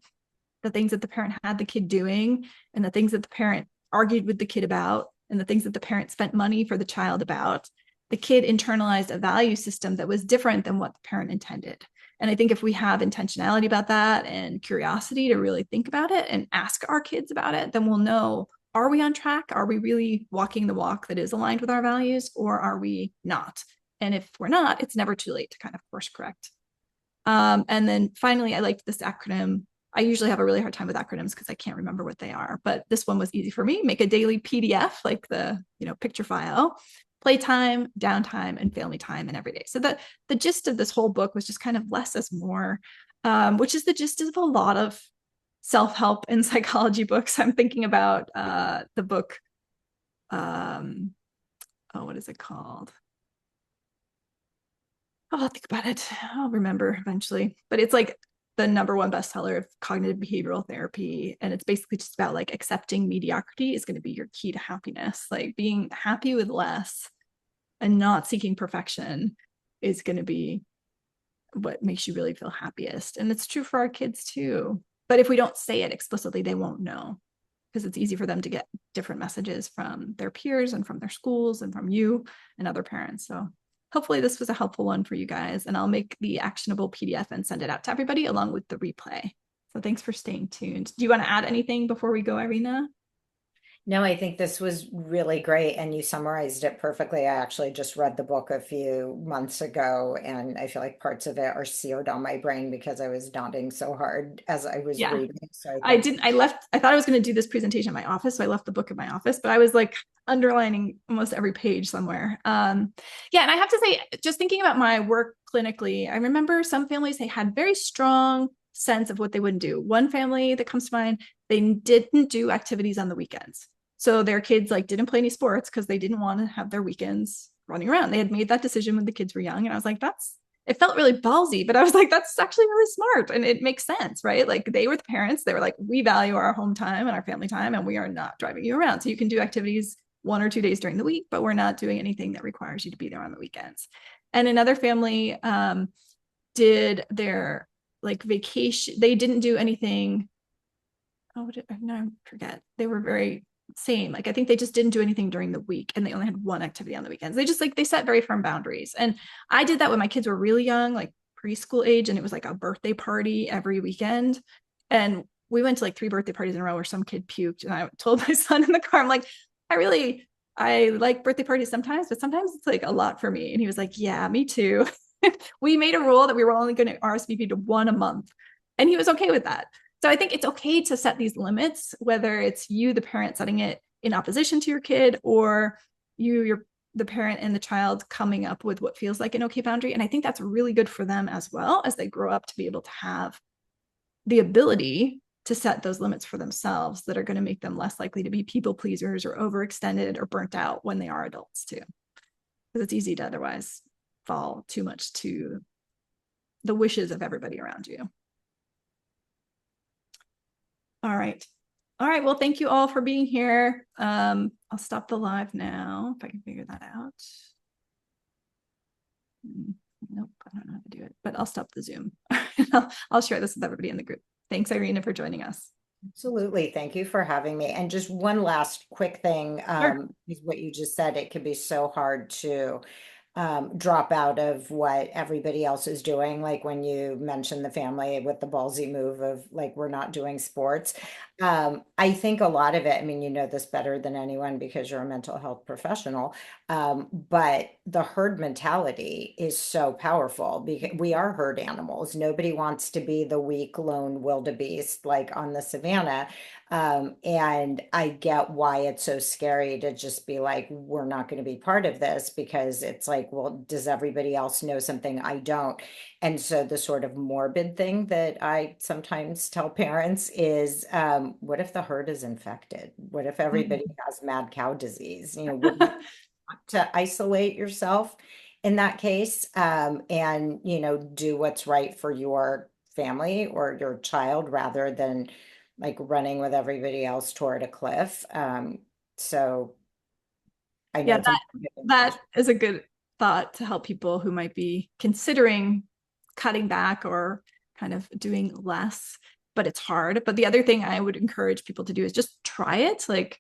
the things that the parent had the kid doing and the things that the parent argued with the kid about and the things that the parent spent money for the child about, the kid internalized a value system that was different than what the parent intended. And I think if we have intentionality about that and curiosity to really think about it and ask our kids about it, then we'll know, are we on track? Are we really walking the walk that is aligned with our values, or are we not? And if we're not, it's never too late to kind of course correct. And then finally, I liked this acronym. I usually have a really hard time with acronyms because I can't remember what they are, but this one was easy for me. Make a daily PDF, like the, picture file, playtime, downtime, and family time and every day. So the gist of this whole book was just kind of less is more, which is the gist of a lot of self-help and psychology books. I'm thinking about the book, what is it called? I'll think about it. I'll remember eventually. But it's like the #1 bestseller of cognitive behavioral therapy. And it's basically just about like accepting mediocrity is going to be your key to happiness. Like being happy with less and not seeking perfection is going to be what makes you really feel happiest. And it's true for our kids too. But if we don't say it explicitly, they won't know, because it's easy for them to get different messages from their peers and from their schools and from you and other parents. So hopefully this was a helpful one for you guys, and I'll make the actionable PDF and send it out to everybody along with the replay. So thanks for staying tuned. Do you want to add anything before we go, Irina? No, I think this was really great, and you summarized it perfectly. I actually just read the book a few months ago, and I feel like parts of it are seared on my brain because I was nodding so hard as I was reading. So I thought I was going to do this presentation at my office, so I left the book at my office, but I was like underlining almost every page somewhere. And I have to say, just thinking about my work clinically, I remember some families, they had very strong sense of what they wouldn't do. One family that comes to mind, they didn't do activities on the weekends. So their kids like didn't play any sports because they didn't want to have their weekends running around. They had made that decision when the kids were young. And I was like, it felt really ballsy, but I was like, that's actually really smart. And it makes sense, right? Like they were the parents. They were like, we value our home time and our family time, and we are not driving you around. So you can do activities 1 or 2 days during the week, but we're not doing anything that requires you to be there on the weekends. And another family did their like vacation. They didn't do anything. I forget. They were very same. Like I think they just didn't do anything during the week, and they only had one activity on the weekends. They set very firm boundaries. And I did that when my kids were really young, like preschool age, and it was like a birthday party every weekend. And we went to like 3 birthday parties in a row where some kid puked, and I told my son in the car, I'm like, I like birthday parties sometimes, but sometimes it's like a lot for me. And he was like, yeah, me too. We made a rule that we were only going to RSVP to 1 a month, and he was okay with that. So I think it's okay to set these limits, whether it's you, the parent, setting it in opposition to your kid, or you're the parent and the child coming up with what feels like an okay boundary. And I think that's really good for them as well as they grow up to be able to have the ability to set those limits for themselves that are going to make them less likely to be people pleasers or overextended or burnt out when they are adults too. Because it's easy to otherwise fall too much to the wishes of everybody around you. All right. Well, thank you all for being here. I'll stop the live now if I can figure that out. Nope, I don't know how to do it, but I'll stop the Zoom. I'll share this with everybody in the group. Thanks, Irina, for joining us. Absolutely. Thank you for having me. And just one last quick thing, is what you just said. It can be so hard to drop out of what everybody else is doing. Like when you mentioned the family with the ballsy move of like, we're not doing sports. I think a lot of it, I mean, you know this better than anyone because you're a mental health professional. But the herd mentality is so powerful because we are herd animals. Nobody wants to be the weak lone wildebeest like on the savannah. And I get why it's so scary to just be like, we're not going to be part of this because it's like, well, does everybody else know something I don't? And so the sort of morbid thing that I sometimes tell parents is, what if the herd is infected? What if everybody has mad cow disease? You know, would you want to isolate yourself in that case, and, you know, do what's right for your family or your child rather than like running with everybody else toward a cliff. So I know that is a good thought to help people who might be considering cutting back or kind of doing less, but it's hard. But the other thing I would encourage people to do is just try it. Like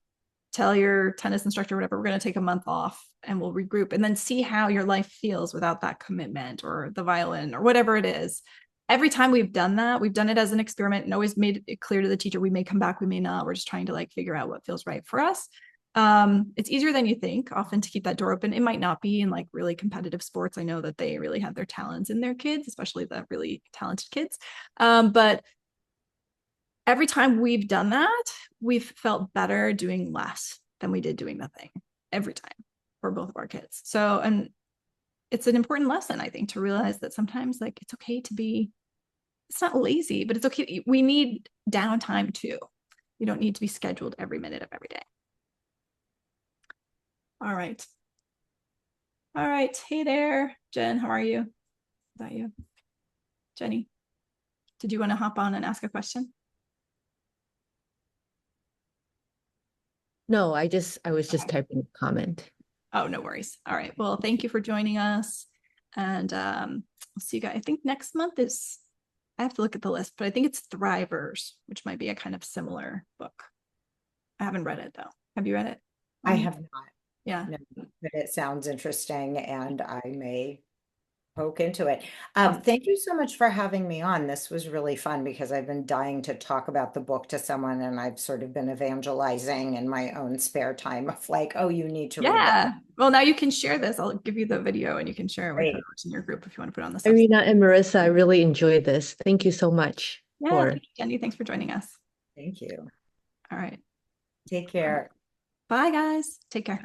tell your tennis instructor, whatever, we're going to take a month off and we'll regroup, and then see how your life feels without that commitment or the violin or whatever it is. Every time we've done that, we've done it as an experiment and always made it clear to the teacher, we may come back, we may not. We're just trying to like figure out what feels right for us. It's easier than you think often to keep that door open. It might not be in like really competitive sports. I know that they really have their talents in their kids, especially the really talented kids. But every time we've done that, we've felt better doing less than we did doing nothing every time for both of our kids. So, and it's an important lesson, I think, to realize that sometimes like it's okay to be, it's not lazy, but it's okay. We need downtime too. You don't need to be scheduled every minute of every day. All right. Hey there, Jen, how are you? Is that you? Jenny, did you want to hop on and ask a question? No, I was just typing a comment. Oh, no worries. All right. Well, thank you for joining us. And we'll see you guys. I think next month is, I have to look at the list, but I think it's Thrivers, which might be a kind of similar book. I haven't read it though. Have you read it? I have not. Yeah. No, but it sounds interesting and I may poke into it. Thank you so much for having me on. This was really fun because I've been dying to talk about the book to someone, and I've sort of been evangelizing in my own spare time of like, oh, you need to read Yeah. Well, now you can share this. I'll give you the video and you can share it with Great. others in your group if you want to put it on the Irina and Marissa, I really enjoyed this. Thank you so much. Yeah, thank you, Jenny. Thanks for joining us. Thank you. All right. Take care. Bye, guys. Take care.